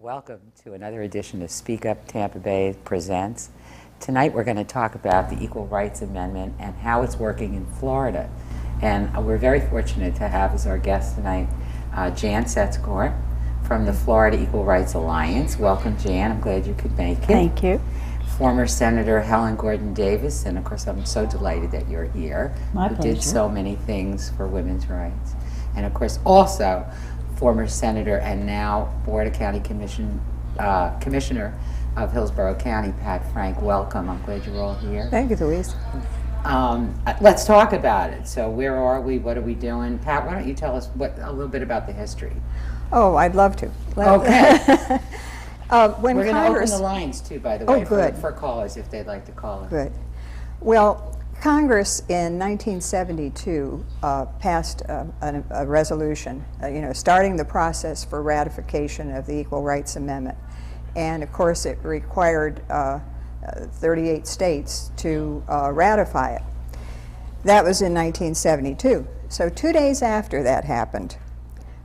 Welcome to another edition of Speak Up Tampa Bay Presents. Tonight we're going to talk about the Equal Rights Amendment and how it's working in Florida. And we're very fortunate to have as our guest tonight Jan Setzcore from the Florida Equal Rights Alliance. Welcome, Jan. I'm glad you could make it. Thank you. Former Senator Helen Gordon Davis, and of course I'm so delighted that you're here. My pleasure. Who did so many things for women's rights. And of course also former Senator and now Board of County Commissioner of Hillsborough County, Pat Frank. Welcome. I'm glad you're all here. Thank you, Louise. Let's talk about it. So where are we? What are we doing? Pat, why don't you tell us a little bit about the history? Oh, I'd love to. Okay. When We're going to Congress, open the lines too, by the way, good. for callers if they'd like to call in. Good. Well, Congress in 1972 passed a resolution, starting the process for ratification of the Equal Rights Amendment. And of course it required 38 states to ratify it. That was in 1972. So 2 days after that happened,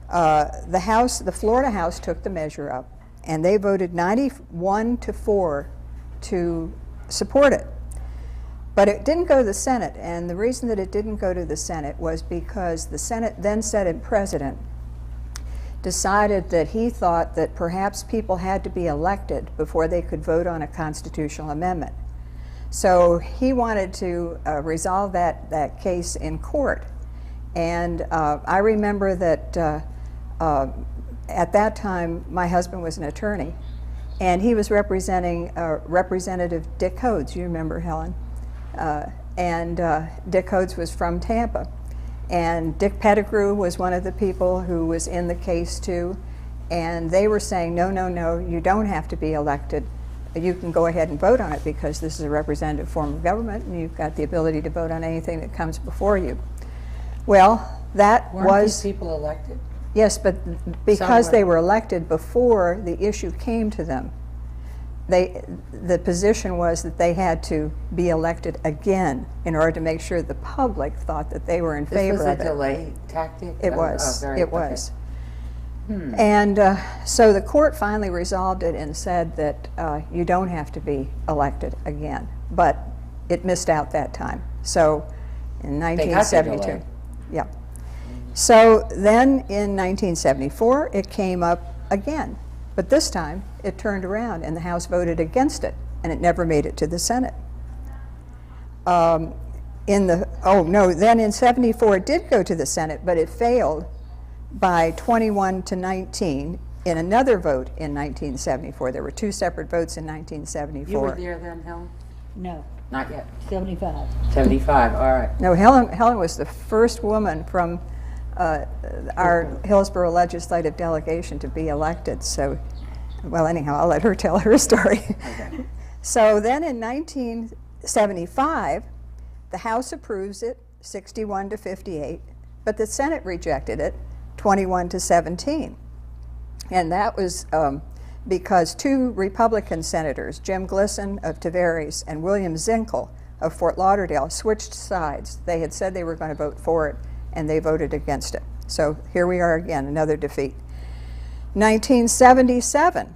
the Florida House took the measure up, and they voted 91-4 to support it. But it didn't go to the Senate, and the reason that it didn't go to the Senate was because the Senate president decided that he thought that perhaps people had to be elected before they could vote on a constitutional amendment. So he wanted to resolve that case in court. And I remember that at that time my husband was an attorney, and he was representing Representative Dick Hodes. You remember, Helen? Dick Hodes was from Tampa, and Dick Pettigrew was one of the people who was in the case too, and they were saying, no, you don't have to be elected. You can go ahead and vote on it because this is a representative form of government and you've got the ability to vote on anything that comes before you. Well, Weren't these people elected? Yes, but because they were elected before the issue came to them, the position was that they had to be elected again in order to make sure the public thought that they were in favor of it. This was a delay tactic? It was. It was. And so the court finally resolved it and said that you don't have to be elected again. But it missed out that time. So in 1972. Yeah. So then in 1974, it came up again. But this time, it turned around and the House voted against it, and it never made it to the Senate. Then in 74, it did go to the Senate, but it failed by 21-19 in another vote in 1974. There were two separate votes in 1974. You were there then, Helen? No. Not yet. 75. 75, all right. No, Helen was the first woman from our Hillsborough legislative delegation to be elected. So, well, anyhow, I'll let her tell her story. Okay. So then in 1975, the House approves it 61-58, but the Senate rejected it 21-17. And that was because two Republican senators, Jim Glisson of Tavares and William Zinkel of Fort Lauderdale, switched sides. They had said they were going to vote for it, and they voted against it. So here we are again, another defeat. 1977,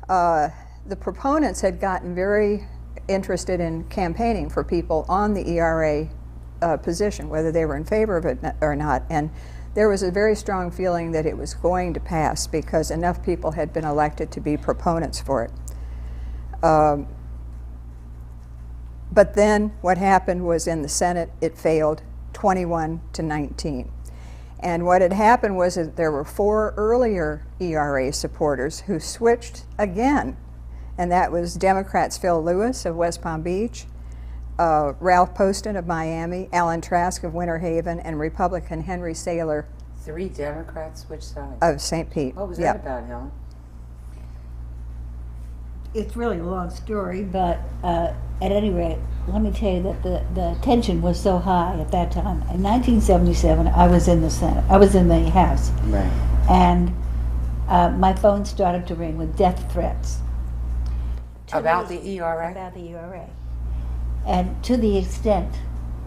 the proponents had gotten very interested in campaigning for people on the E.R.A. Position, whether they were in favor of it or not. And there was a very strong feeling that it was going to pass because enough people had been elected to be proponents for it. But then what happened was in the Senate, it failed 21-19. And what had happened was that there were 4 earlier E.R.A. supporters who switched again. And that was Democrats Phil Lewis of West Palm Beach, Ralph Poston of Miami, Alan Trask of Winter Haven, and Republican Henry Saylor. 3 Democrats, which side? Of St. Pete. What was that about, Helen? It's really a long story, but at any rate, let me tell you that the tension was so high at that time. In 1977, I was in the Senate. I was in the House. Right. And my phone started to ring with death threats. About the E.R.A.? About the E.R.A. And to the extent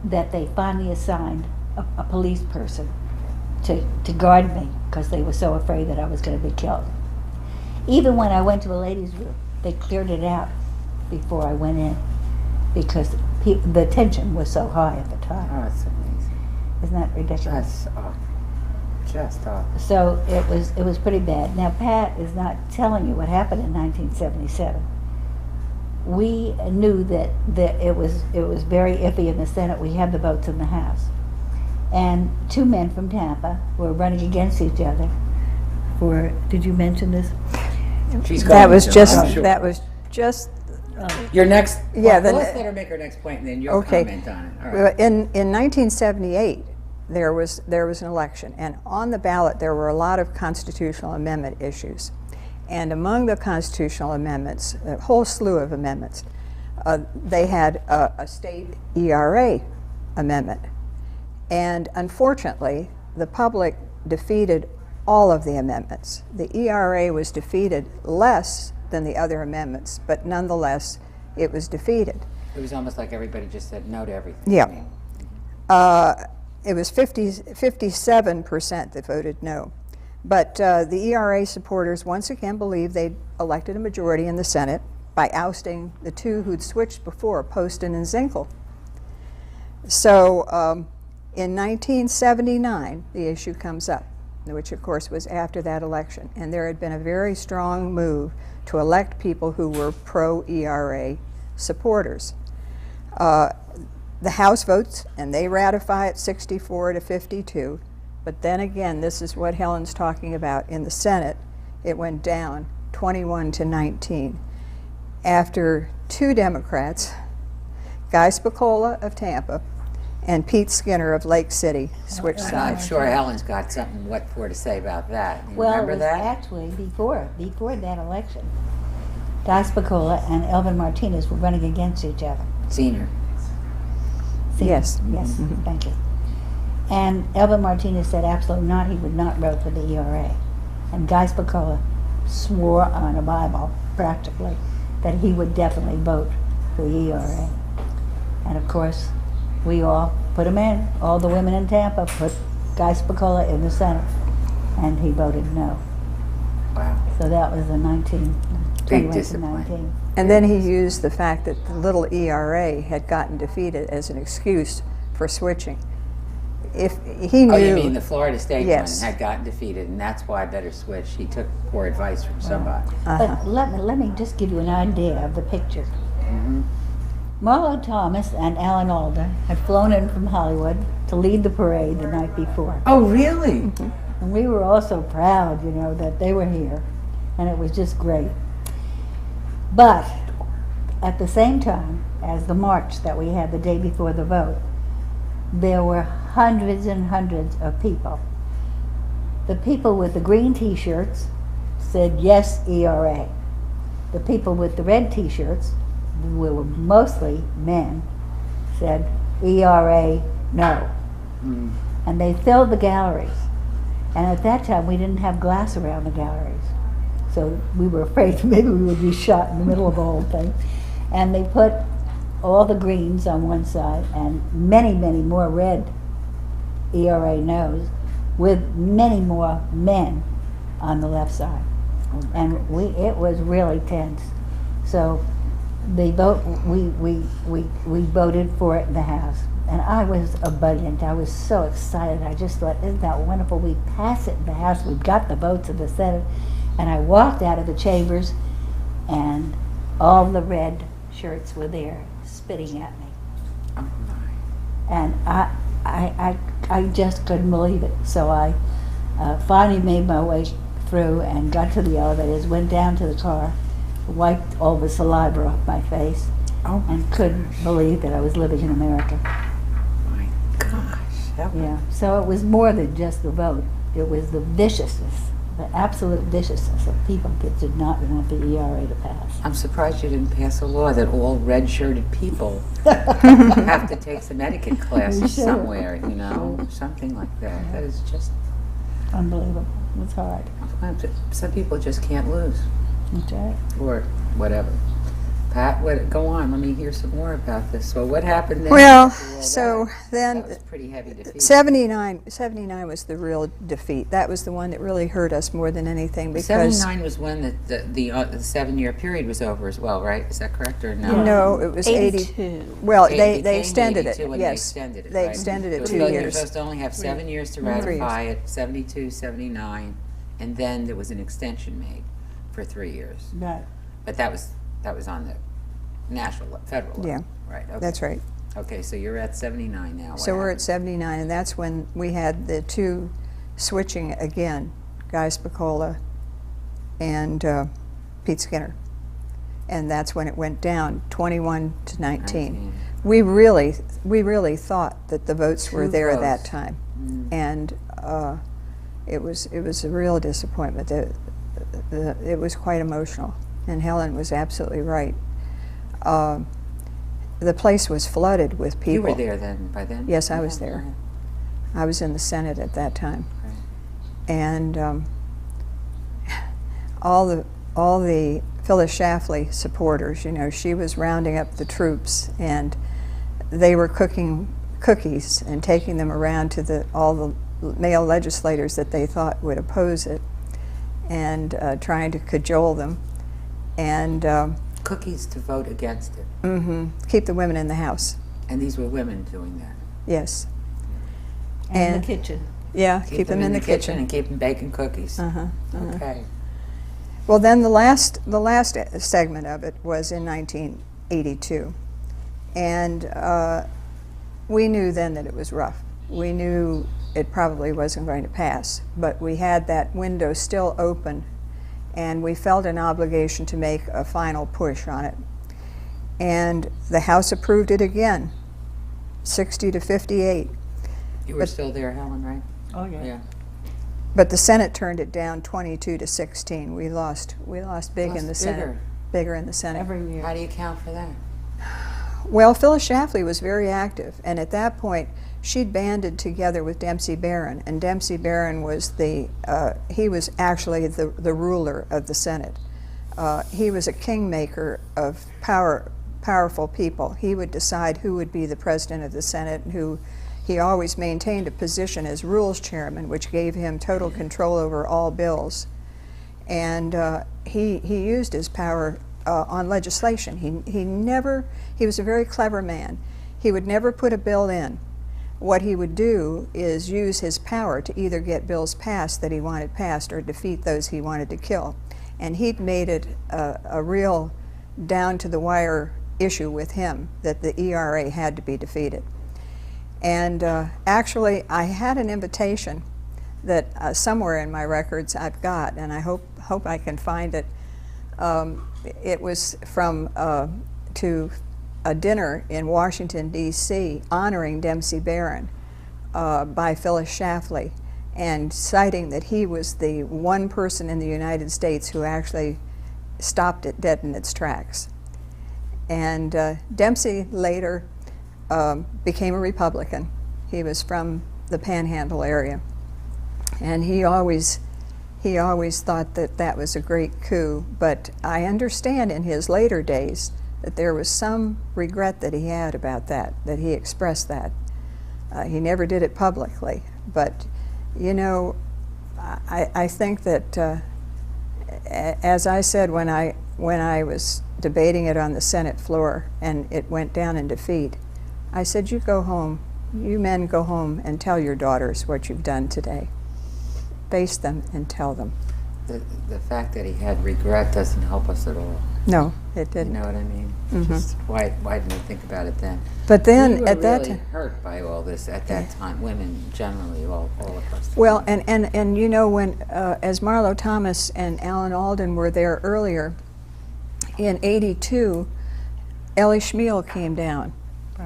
that they finally assigned a police person to guard me because they were so afraid that I was going to be killed. Even when I went to a ladies' room, they cleared it out before I went in because the tension was so high at the time. Oh, it's amazing. Isn't that ridiculous? Just awful. Just awful. So it was pretty bad. Now Pat is not telling you what happened in 1977. We knew that it was very iffy in the Senate. We had the votes in the House, and two men from Tampa were running against each other. Did you mention this? She's That going was to, just, I'm sure. that was just, Your next, Yeah, well, then- let's let her make her next point, and then you'll okay. comment on it. All right. In 1978, there was an election, and on the ballot there were a lot of constitutional amendment issues. And among the constitutional amendments, a whole slew of amendments, they had a state E.R.A. amendment. And unfortunately, the public defeated all of the amendments. The E.R.A. was defeated less than the other amendments, but nonetheless, it was defeated. It was almost like everybody just said no to everything. Yeah. I mean, It was 57% that voted no. But the E.R.A. supporters once again believed they'd elected a majority in the Senate by ousting the two who'd switched before, Poston and Zinkel. So in 1979, the issue comes up, which of course was after that election. And there had been a very strong move to elect people who were pro-E.R.A. supporters. The House votes, and they ratify it 64 to 52. But then again, this is what Helen's talking about. In the Senate, it went down 21 to 19. After two Democrats, Guy Spicola of Tampa and Pete Skinner of Lake City, switched and I'm sides. sure Helen's got something what for to say about that. You Well, remember it was that? actually before that election. Guy Spicola and Elvin Martinez were running against each other. Senior. Yes. Yes, thank you. And Elvin Martinez said absolutely not, he would not vote for the E.R.A. And Guy Spicola swore on a Bible, practically, that he would definitely vote for the E.R.A. And of course, we all put him in. All the women in Tampa put Guy Spicola in the Senate, and he voted no. Wow. So that was the 21 to disappointment. 19. And then he used the fact that the little E.R.A. had gotten defeated as an excuse for switching. If he knew, Oh, you mean the Florida State Yes. one had gotten defeated, and that's why I better switch. He took poor advice from somebody. But let me just give you an idea of the picture. Mm-hmm. Marlo Thomas and Alan Alda had flown in from Hollywood to lead the parade the night before. Oh, really? And we were all so proud, you know, that they were here. And it was just great. But at the same time as the march that we had the day before the vote, there were hundreds and hundreds of people. The people with the green t-shirts said yes, E.R.A. The people with the red t-shirts, who were mostly men, said E.R.A. no. Mm. And they filled the galleries. And at that time, we didn't have glass around the galleries. So we were afraid maybe we would be shot in the middle of the whole thing. And they put all the greens on one side and many, many more red E.R.A. no's with many more men on the left side. Oh, my And it was really tense. So the vote, we voted for it in the House. And I was ebullient. I was so excited. I just thought, isn't that wonderful? We passed it in the House. We got the votes in the Senate. And I walked out of the chambers, and all the red shirts were there, spitting at me. Oh, my. And I just couldn't believe it. So I finally made my way through and got to the elevators, went down to the car, wiped all the saliva off my face, Oh, and couldn't believe that I was living in America. my gosh. That was- Yeah. So it was more than just the vote. It was the viciousness, the absolute viciousness of people that did not want the E.R.A. to pass. I'm surprised you didn't pass a law that all red-shirted people have to take some etiquette We classes should. somewhere, you know, something like that. That is just, Unbelievable. It was hard. some people just can't lose, That's right. or whatever. Pat, go on. Let me hear some more about this. So what happened then? Well, after all so that? then That was a pretty heavy defeat. 79 was the real defeat. That was the one that really hurt us more than anything because 79 was when the 7-year period was over as well, right? Is that correct or no? no, it was 82. Well, It they became extended 82 it. when Yes, they extended it. they Right? extended it was 2 supposed- You're years. supposed to only have 7 years to 3 years. ratify it, 72, 79, and then there was an extension made for 3 years. Right. But that was on the federal level. Yeah, Right. Okay. that's right. Okay, so you're at 79 now. What So we're at happened? 79, and that's when we had the two switching again, Guy Spicola and Pete Skinner. And that's when it went down, 21 to 19. 19. We really thought that the votes were Two there at that votes. time, and it was a real disappointment. It was quite emotional, and Helen was absolutely right. The place was flooded with people. You were there then, by then? Yes, I was there. I was in the Senate at that time, Right. and all the Phyllis Schlafly supporters, you know, she was rounding up the troops, and they were cooking cookies and taking them around to all the male legislators that they thought would oppose it, and trying to cajole them, and Cookies to vote against it. keep the women in the house. And these were women doing that. Yes. And And- the kitchen. Yeah, keep them in the kitchen. and keep them baking cookies. Okay. Well, then the last segment of it was in 1982, and we knew then that it was rough. We knew it probably wasn't going to pass, but we had that window still open, and we felt an obligation to make a final push on it. And the House approved it again, 60 to 58. You were still there, Helen, right? Oh, yeah. Yeah. But the Senate turned it down 22 to 16. We lost big in the Lost Senate. Bigger in the Senate. Every year. How do you account for that? Well, Phyllis Schlafly was very active, and at that point, she'd banded together with Dempsey Barron, and Dempsey Barron was he was actually the ruler of the Senate. He was a kingmaker of powerful people. He would decide who would be the president of the Senate, and who he always maintained a position as Rules Chairman, which gave him total control over all bills. And he used his power on legislation. He was a very clever man. He would never put a bill in. What he would do is use his power to either get bills passed that he wanted passed or defeat those he wanted to kill. And he'd made it a real down-to-the-wire issue with him that the E.R.A. had to be defeated. And actually, I had an invitation that somewhere in my records I've got, and I hope I can find it. It was to a dinner in Washington, D.C., honoring Dempsey Barron by Phyllis Schlafly, and citing that he was the one person in the United States who actually stopped it dead in its tracks. And Dempsey later became a Republican. He was from the Panhandle area, and he always thought that was a great coup. But I understand in his later days that there was some regret that he had about that he expressed that. He never did it publicly, but you know, I think that as I said when I was debating it on the Senate floor and it went down in defeat, I said, you go home, you men go home and tell your daughters what you've done today. Face them and tell them. The fact that he had regret doesn't help us at all. No, it You didn't. know what I mean? Just why didn't we think about it then? But then we were at that really time, hurt by all this at that time. Women generally, all across the well, country. and you know, when as Marlo Thomas and Alan Alden were there earlier, in '82, Ellie Schmiel came down,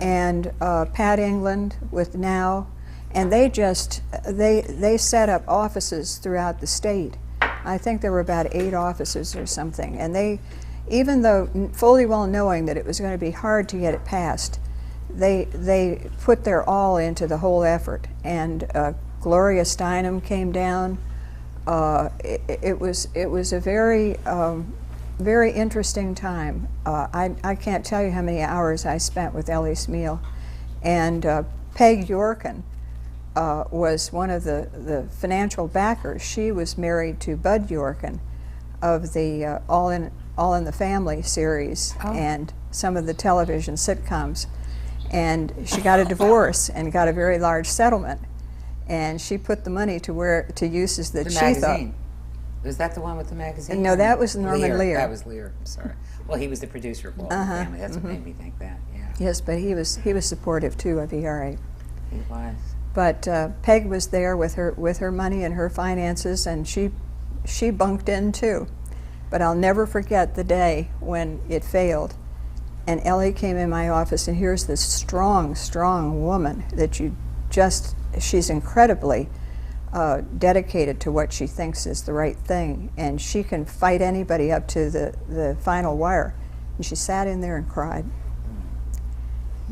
and Pat England with Now, and they set up offices throughout the state. I think there were about 8 offices or something, and they, even though fully well knowing that it was going to be hard to get it passed, they put their all into the whole effort. And Gloria Steinem came down. It was a very very interesting time. I can't tell you how many hours I spent with Ellie Smeal. And Peg Yorkin was one of the financial backers. She was married to Bud Yorkin of the All in the Family series and some of the television sitcoms. And she got a divorce and got a very large settlement. And she put the money to uses that she thought. Was that the one with the magazine? No, that was Norman Lear. That was Lear. I'm sorry. Well, he was the producer of All in the Family. That's what made me think that. Yeah. Yes, but he was supportive too of E.R.A. He was. But Peg was there with her money and her finances, and she bunked in too. But I'll never forget the day when it failed, and Ellie came in my office, and here's this strong, strong woman that she's incredibly dedicated to what she thinks is the right thing, and she can fight anybody up to the final wire. And she sat in there and cried.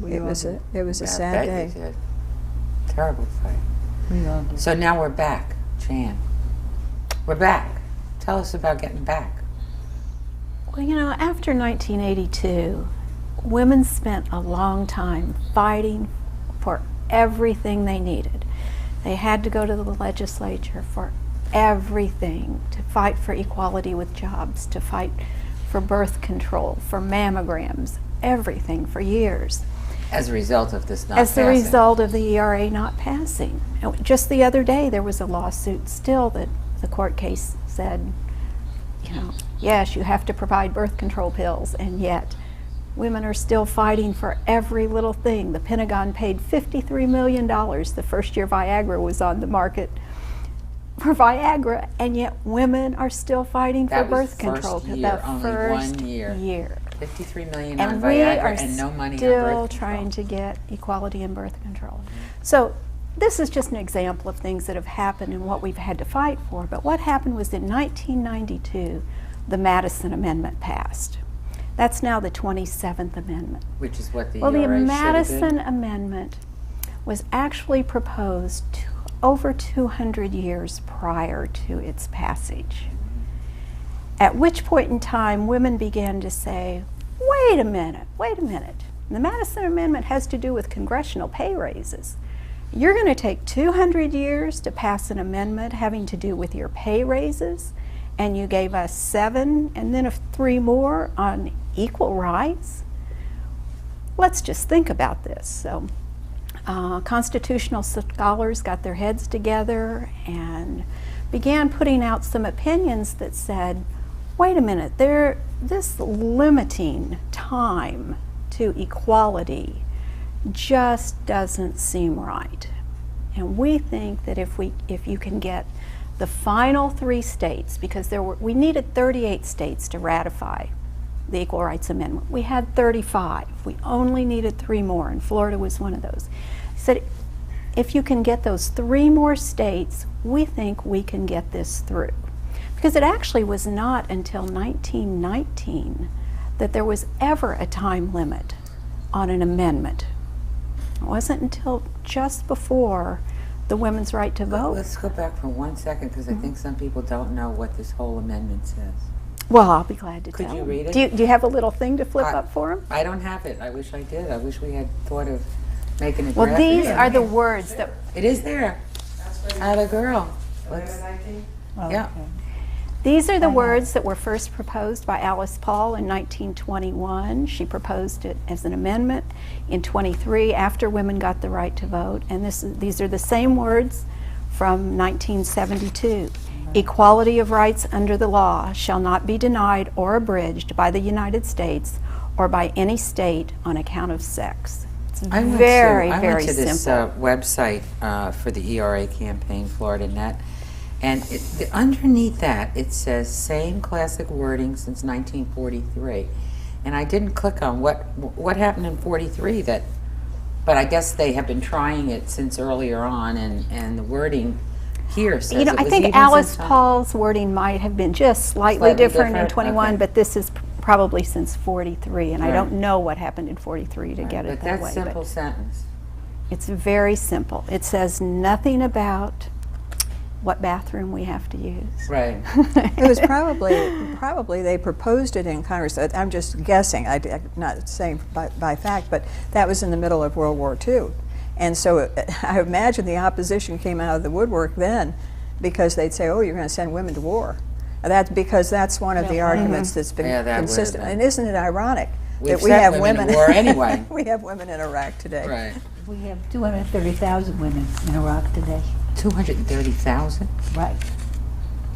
It was a sad day. Did. Terrible fight. We all did. So now we're back, Jan. We're back. Tell us about getting back. Well, you know, after 1982, women spent a long time fighting for everything they needed. They had to go to the legislature for everything, to fight for equality with jobs, to fight for birth control, for mammograms, everything for years. As a result of this not As passing. the result of the E.R.A. not passing. Just the other day, there was a lawsuit still that the court case said, you know, yes, you have to provide birth control pills, and yet women are still fighting for every little thing. The Pentagon paid $53 million the first year Viagra was on the market for Viagra, and yet women are still fighting for birth control. That was first year, only 1 year. 53 million on Viagra and no money on birth control. Still trying to get equality in birth control. So this is just an example of things that have happened and what we've had to fight for. But what happened was in 1992, the Madison Amendment passed. That's now the 27th Amendment. Which is what the Well, the E.R.A. should have Madison been. Amendment was actually proposed over 200 years prior to its passage. At which point in time, women began to say, wait a minute. The Madison Amendment has to do with congressional pay raises. You're going to take 200 years to pass an amendment having to do with your pay raises, and you gave us 7 and then 3 more on equal rights? Let's just think about this. So, constitutional scholars got their heads together and began putting out some opinions that said, wait a minute, this limiting time to equality just doesn't seem right. And we think that if you can get the final 3 states, because we needed 38 states to ratify the Equal Rights Amendment. We had 35. We only needed 3 more, and Florida was one of those. He said, if you can get those 3 more states, we think we can get this through. Because it actually was not until 1919 that there was ever a time limit on an amendment. It wasn't until just before the women's right to vote. Let's go back for 1 second, because I think some people don't know what this whole amendment says. Well, I'll be glad to tell Could you them. read it? Do you have a little thing to flip up for them? I don't have it. I wish I did. I wish we had thought of making it. Well, these are the words that... It is there. Atta girl. Yeah. These are the words that were first proposed by Alice Paul in 1921. She proposed it as an amendment in 23 after women got the right to vote. And these are the same words from 1972. Equality of rights under the law shall not be denied or abridged by the United States or by any state on account of sex. It's very simple. I went to this website for the E.R.A. campaign, Florida Net, and underneath that it says same classic wording since 1943. And I didn't click on what happened in 43 but I guess they have been trying it since earlier on, and the wording here says it was I think even Alice since Paul's wording might have been just slightly different in 21, okay. but this is probably since 43, and I don't know what happened in 43 to get it that way. But that simple sentence. It's very simple. It says nothing about what bathroom we have to use. Right. It was probably they proposed it in Congress. I'm just guessing. I'm not saying by fact, but that was in the middle of World War II, and so I imagine the opposition came out of the woodwork then, because they'd say, "Oh, you're going to send women to war." That's because that's one of the arguments that's been consistent. And isn't it ironic that we have women in war anyway? We have women in Iraq today. Right. We have 230,000 women in Iraq today. 230,000? Right.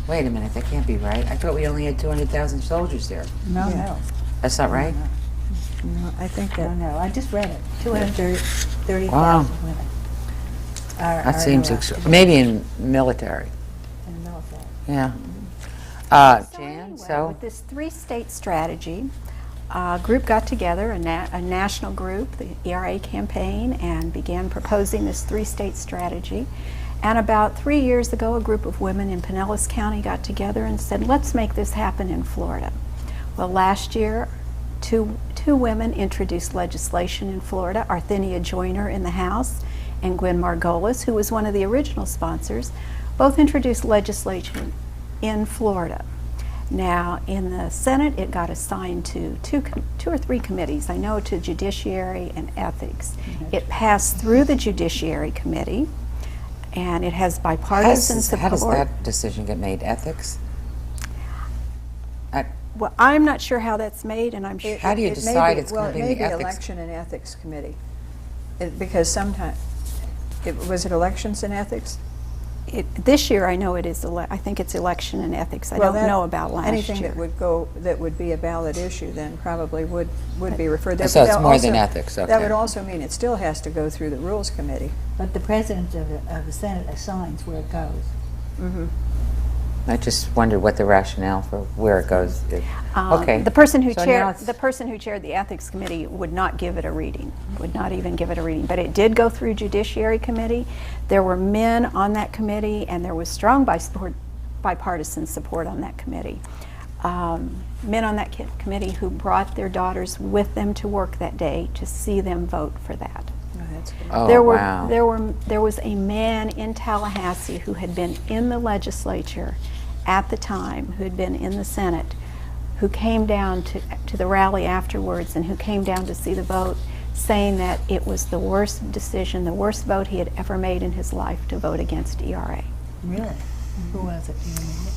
Wait a minute, that can't be right. I thought we only had 200,000 soldiers there. No, Yeah. no. That's not right? No, I think No, that. no. I just read it. 230,000 Wow. women. That seems maybe in military. in the military. Yeah. So Jan, anyway, so with this three-state strategy, a group got together, a national group, the E.R.A. campaign, and began proposing this three-state strategy. And about 3 years ago, a group of women in Pinellas County got together and said, let's make this happen in Florida. Well, last year, two women introduced legislation in Florida, Arthenia Joyner in the House and Gwen Margolis, who was one of the original sponsors, both introduced legislation in Florida. Now, in the Senate, it got assigned to two or three committees. I know to Judiciary and Ethics. It passed through the Judiciary Committee, and it has bipartisan support. how does that decision get made? Ethics? Well, I'm not sure how that's made, and I'm sure. How do you decide it's going to be Well, it the may be Ethics? Election and Ethics Committee. Because sometimes, was it Elections and Ethics? This year, I know it is. I think it's Election and Ethics. I Well, don't know about last anything year. that would be a ballot issue then probably would be referred. So it's That more also- than ethics, okay. That would also mean it still has to go through the Rules Committee. But the president of the Senate assigns where it goes. Mm-hmm. I just wondered what the rationale for where it goes is. Okay. The person who So now chaired it's- the person who chaired the Ethics Committee would not give it a reading. Would not even give it a reading. But it did go through Judiciary Committee. There were men on that committee, and there was strong bipartisan support on that committee. Men on that committee who brought their daughters with them to work that day to see them vote for that. Oh, that's good. Oh, wow. There was a man in Tallahassee who had been in the legislature at the time, who had been in the Senate, who came down to the rally afterwards and who came down to see the vote, saying that it was the worst decision, the worst vote he had ever made in his life to vote against E.R.A. Really? Who was it? Do you remember?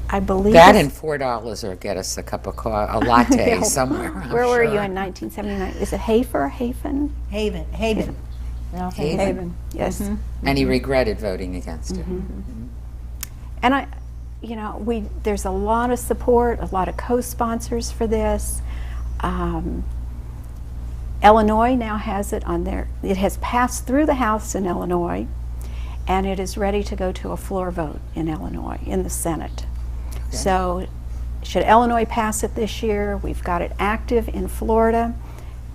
I believe That it's- and $4 or get us a cup of a latte Yeah. somewhere. I'm Where were you sure. in 1979? Is it Hafen? Haven. Ralph Haven. Haven. Yes. And he regretted voting against it. And there's a lot of support, a lot of co-sponsors for this. Illinois now has it on there. It has passed through the House in Illinois, and it is ready to go to a floor vote in Illinois, in the Senate. Okay. So, should Illinois pass it this year, we've got it active in Florida.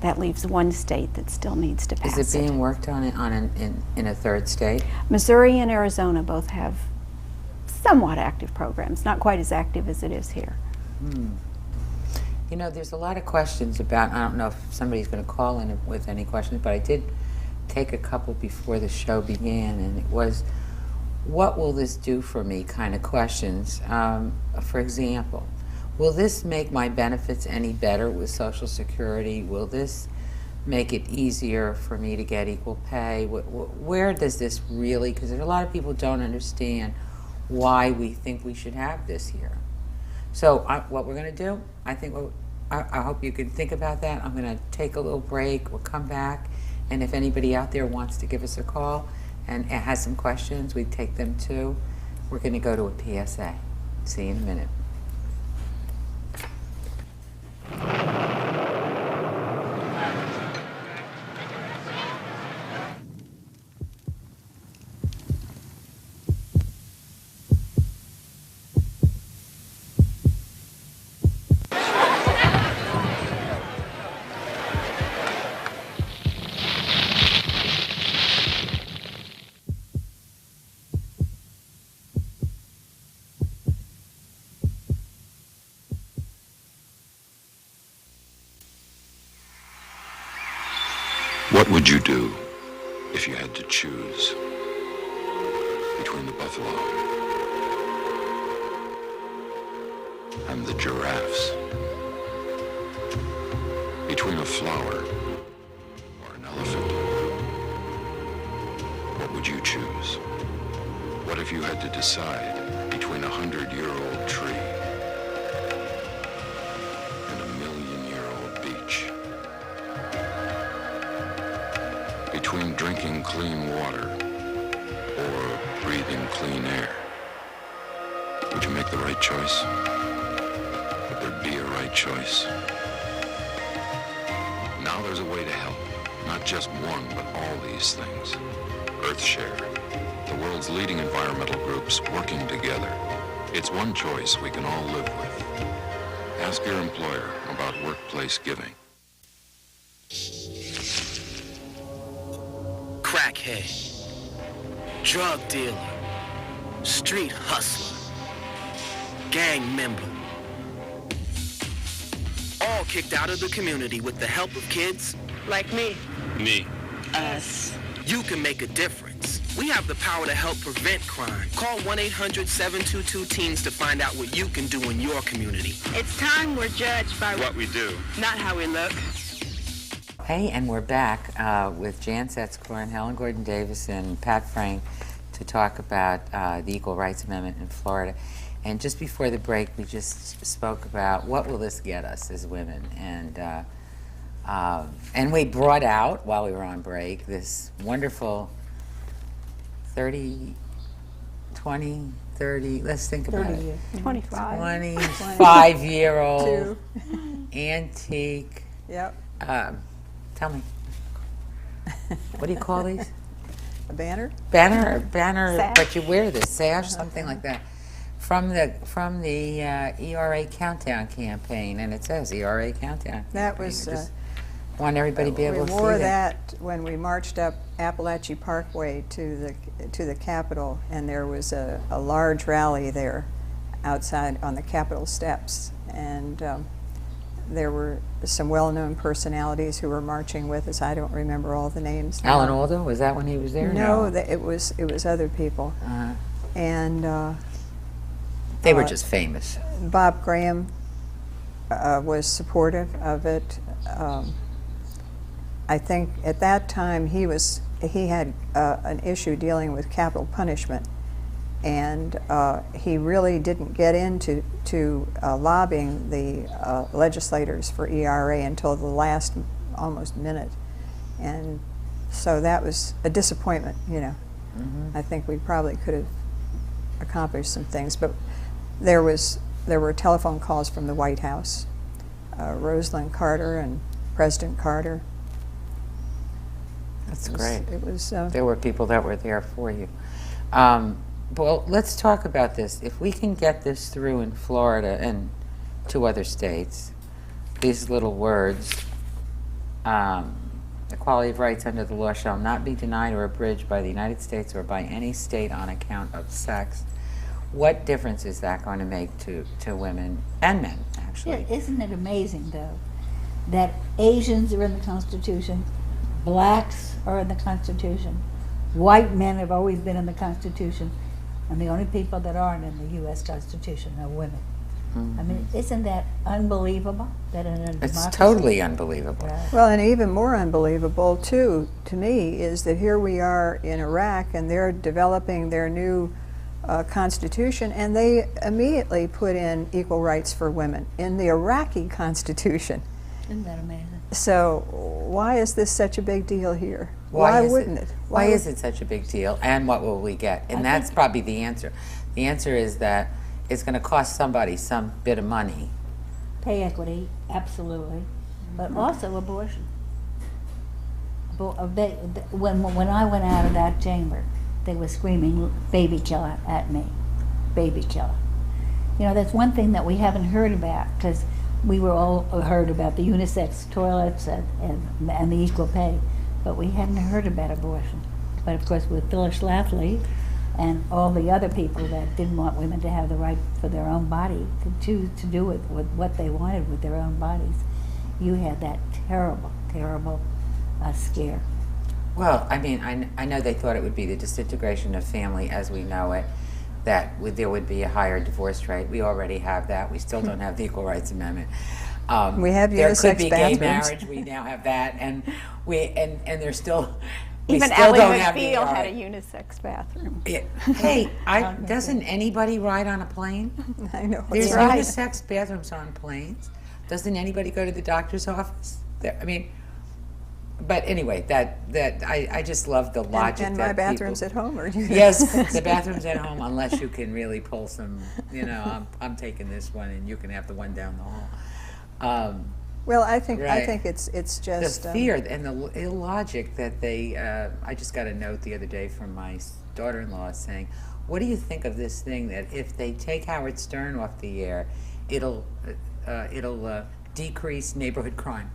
That leaves one state that still needs to pass Is it being worked on in a third state? Missouri and Arizona both have somewhat active programs, not quite as active as it is here. You know, there's a lot of questions about, I don't know if somebody's going to call in with any questions, but I did take a couple before the show began, and it was, what will this do for me kind of questions. For example, will this make my benefits any better with Social Security? Will this make it easier for me to get equal pay? Where does this really, because there's a lot of people who don't understand why we think we should have this here. So what we're going to do, I hope you can think about that. I'm going to take a little break. We'll come back, and if anybody out there wants to give us a call and has some questions, we take them too. We're going to go to a PSA. See you in a minute. What would you do if you had to choose? between the buffalo and the giraffes, between a flower or an elephant. What would you choose? What if you had to decide between a 100-year-old tree and a million-year-old beach? Between drinking clean water or breathing clean air? Would you make the right choice? Would there be a right choice? Now there's a way to help. Not just one, but all these things. EarthShare, the world's leading environmental groups working together. It's one choice we can all live with. Ask your employer about workplace giving. Crackhead, drug dealer, street hustler, gang member. All kicked out of the community with the help of kids Like me. Me. Us. You can make a difference. We have the power to help prevent crime. Call 1-800-722-TEENS to find out what you can do in your community. It's time we're judged by What we do. not how we look. Hey, and we're back with Jan Setzkorn, Helen Gordon Davis, and Pat Frank to talk about the Equal Rights Amendment in Florida. And just before the break, we just spoke about what will this get us as women, and we brought out, while we were on break, this wonderful 30, let's think about 30 it. years. 25. 25-year-old antique. Yep, Tell me, what do you call these? a banner? Banner, Sash. but you wear this sash, something like that, from the E.R.A. Countdown campaign, and it says E.R.A. Countdown. That campaign. was, I just want everybody to be able we to wore see that. that when we marched up Appalachia Parkway to the Capitol, and there was a large rally there outside on the Capitol steps, and there were some well-known personalities who were marching with us. I don't remember all the names. now. Alan Alda, was that when he was there? No, it was other people, and They were just famous. Bob Graham was supportive of it. I think at that time he had an issue dealing with capital punishment, and he really didn't get into lobbying the legislators for E.R.A. until the last almost minute, and so that was a disappointment. I think we probably could have accomplished some things, but there were telephone calls from the White House, Rosalind Carter and President Carter. That's great. It was. There were people that were there for you. Well, let's talk about this. If we can get this through in Florida and 2 other states, these little words, equality of rights under the law shall not be denied or abridged by the United States or by any state on account of sex. What difference is that going to make to women and men, actually? Yeah, isn't it amazing, though, that Asians are in the Constitution, blacks are in the Constitution, white men have always been in the Constitution, and the only people that aren't in the U.S. Constitution are women. I mean, isn't that unbelievable? That in a It's democracy? totally unbelievable. Right. Well, and even more unbelievable, too, to me, is that here we are in Iraq, and they're developing their new constitution, and they immediately put in equal rights for women in the Iraqi constitution. Isn't that amazing? So why is this such a big deal here? Why is wouldn't it? Why is it such a big deal? And what will we get? And that's probably the answer. The answer is that it's going to cost somebody some bit of money. Pay equity, absolutely, but also abortion. When I went out of that chamber, they were screaming "baby killer" at me, "baby killer." You know, that's one thing that we haven't heard about, because we were all heard about the unisex toilets and the equal pay, but we hadn't heard about abortion. But of course, with Phyllis Schlafly and all the other people that didn't want women to have the right for their own body, to choose to do with what they wanted with their own bodies, you had that terrible, terrible scare. Well, I mean, I know they thought it would be the disintegration of family as we know it, that there would be a higher divorce rate. We already have that. We still don't have the Equal Rights Amendment. We have there could unisex be bathrooms. gay marriage. We now have that, and there's still we Even still Ally don't have the McBeal had a E.R.A. unisex bathroom. Hey, doesn't anybody ride on a plane? I know. There's right. unisex bathrooms on planes. Doesn't anybody go to the doctor's office? I mean, but anyway, I just love the logic. And that my bathrooms people, at home are unisex. Yes, the bathrooms at home, unless you can really pull some, I'm taking this one and you can have the one down the hall. Well, I think Right. it's just The fear and the illogic that they, I just got a note the other day from my daughter-in-law saying, what do you think of this thing that if they take Howard Stern off the air, it'll decrease neighborhood crime?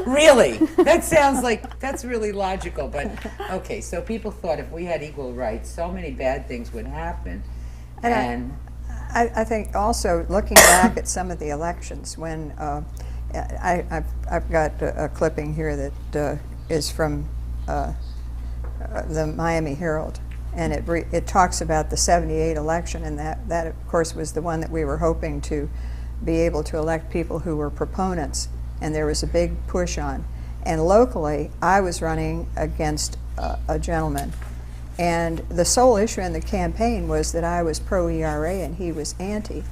Really? That sounds like, that's really logical, but okay, so people thought if we had equal rights, so many bad things would happen. And I think also looking back at some of the elections when I've got a clipping here that is from the Miami Herald, and it talks about the '78 election, and that of course was the one that we were hoping to be able to elect people who were proponents, and there was a big push on. And locally, I was running against a gentleman, and the sole issue in the campaign was that I was pro-E.R.A. and he was anti.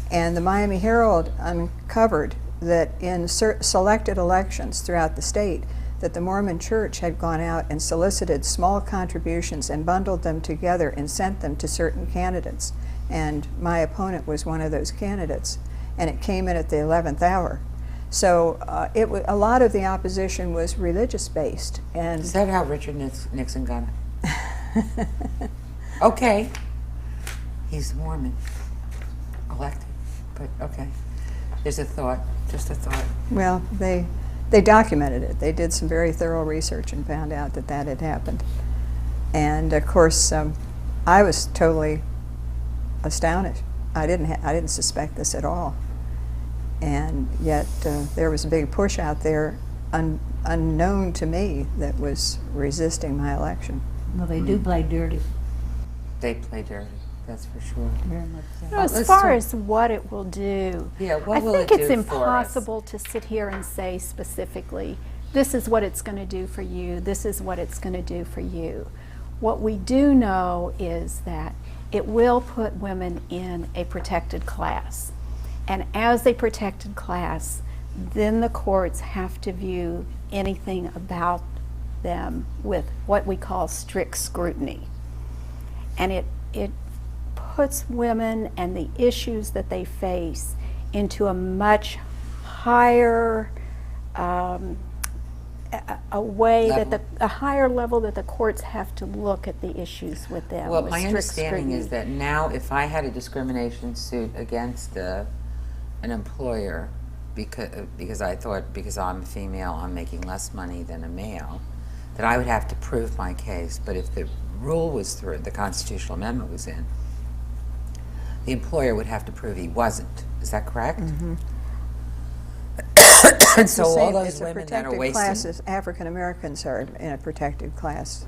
And the Miami Herald uncovered that in selected elections throughout the state, that the Mormon Church had gone out and solicited small contributions and bundled them together and sent them to certain candidates. And my opponent was one of those candidates, and it came in at the 11th hour. So a lot of the opposition was religious-based. And is that how Richard Nixon got it? Okay, he's Mormon, elected, but okay. There's a thought, just a thought. Well, they documented it. They did some very thorough research and found out that that had happened. And of course, I was totally astounded. I didn't suspect this at all. And yet there was a big push out there, unknown to me, that was resisting my election. Well, they do play dirty, They play dirty, that's for sure. very much so. You know, as let's far talk- as what it will do, Yeah, what I will think it it's do for us? impossible to sit here and say specifically, this is what it's going to do for you, this is what it's going to do for you. What we do know is that it will put women in a protected class. And as a protected class, then the courts have to view anything about them with what we call strict scrutiny. And it puts women and the issues that they face into a much higher a way level. that a higher level that the courts have to look at the issues with them. Well, with my strict understanding scrutiny. is that now if I had a discrimination suit against an employer because I thought because I'm a female I'm making less money than a male, that I would have to prove my case. But if the rule was through, the constitutional amendment was in, the employer would have to prove he wasn't. Is that correct? Mm-hmm. And so all Same, those it's a women that are protected class. wasting, African Americans are in a protected class.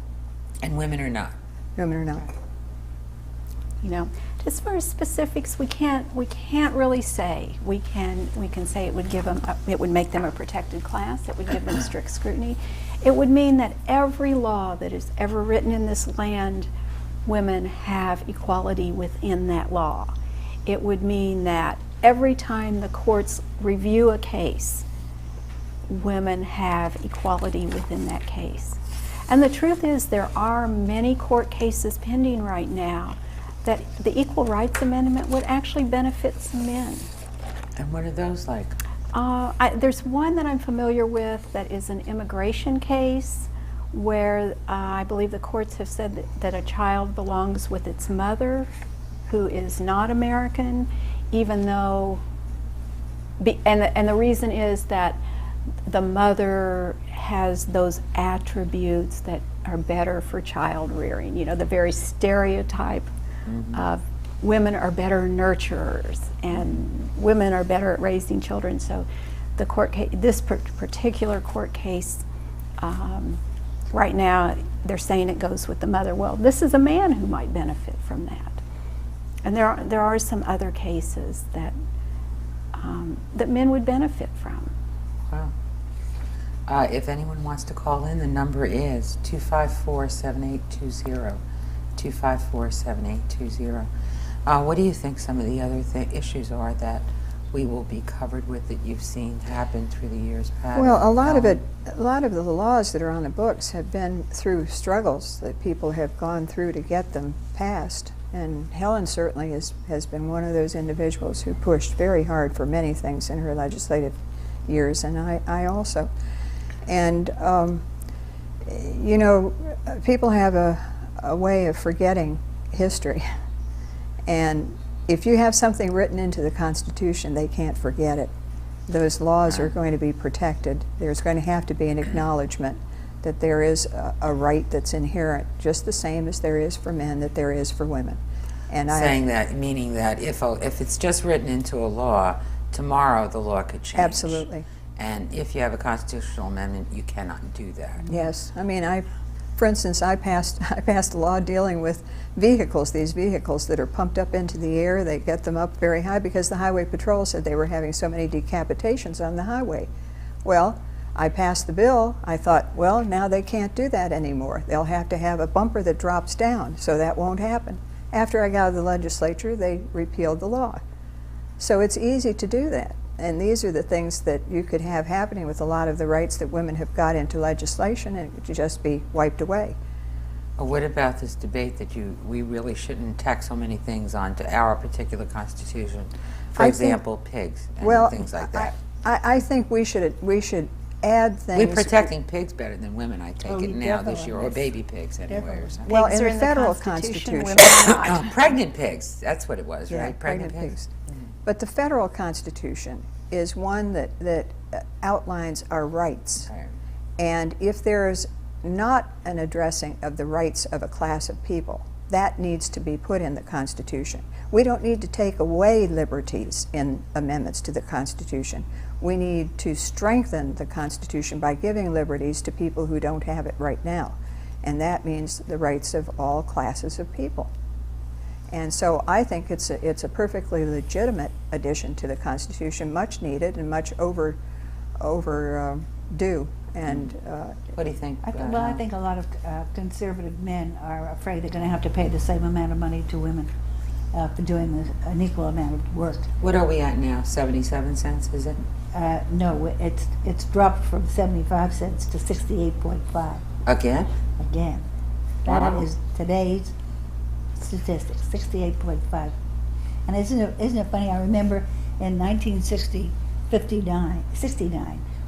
and women are not. Women are not. You know, as far as specifics, we can't really say. We can say it would give them, it would make them a protected class. It would give them strict scrutiny. It would mean that every law that is ever written in this land, women have equality within that law. It would mean that every time the courts review a case, women have equality within that case. And the truth is, there are many court cases pending right now that the Equal Rights Amendment would actually benefit some men. And what are those like? There's one that I'm familiar with that is an immigration case where I believe the courts have said that a child belongs with its mother who is not American, even though, and the reason is that the mother has those attributes that are better for child rearing. You know, the very stereotype of women are better nurturers and women are better at raising children. So the court case, this particular court case Right now, they're saying it goes with the mother. Well, this is a man who might benefit from that. And there are some other cases that that men would benefit from. Wow. If anyone wants to call in, the number is 254-7820. 254-7820. What do you think some of the other issues are that we will be covered with that you've seen happen through the years, Pat? Well, a lot of the laws that are on the books have been through struggles that people have gone through to get them passed. And Helen certainly has been one of those individuals who pushed very hard for many things in her legislative years, and I also. And, you know, people have a way of forgetting history. And if you have something written into the Constitution, they can't forget it. Those laws are going to be protected. There's going to have to be an acknowledgement that there is a right that's inherent, just the same as there is for men, that there is for women. And saying that, meaning that if it's just written into a law, tomorrow the law could change. Absolutely. And if you have a constitutional amendment, you cannot do that. Yes. I mean, for instance, I passed a law dealing with vehicles, these vehicles that are pumped up into the air. They get them up very high because the Highway Patrol said they were having so many decapitations on the highway. Well, I passed the bill. I thought, well, now they can't do that anymore. They'll have to have a bumper that drops down, so that won't happen. After I got out of the legislature, they repealed the law. So it's easy to do that. And these are the things that you could have happening with a lot of the rights that women have got into legislation, and it could just be wiped away. What about this debate that we really shouldn't tack so many things onto our particular Constitution? For example, pigs and things like that. I think we should add things. We're protecting pigs better than women, I take it now this year, or baby pigs anyway, or something. Well, Pigs in are the federal Constitution, Constitution. women are not. Pregnant pigs, that's what it was, Yeah, right? Pregnant pigs. But the federal Constitution is one that outlines our rights. Right. And if there's not an addressing of the rights of a class of people, that needs to be put in the Constitution. We don't need to take away liberties in amendments to the Constitution. We need to strengthen the Constitution by giving liberties to people who don't have it right now. And that means the rights of all classes of people. And so I think it's a perfectly legitimate addition to the Constitution, much needed and much overdue. And what do you think? I think a lot of conservative men are afraid they're going to have to pay the same amount of money to women for doing an equal amount of work. What are we at now? 77 cents, is it? No, it's dropped from 75 cents to 68.5. Again? Again. That is today's statistics, 68.5. And isn't it funny? I remember in 69,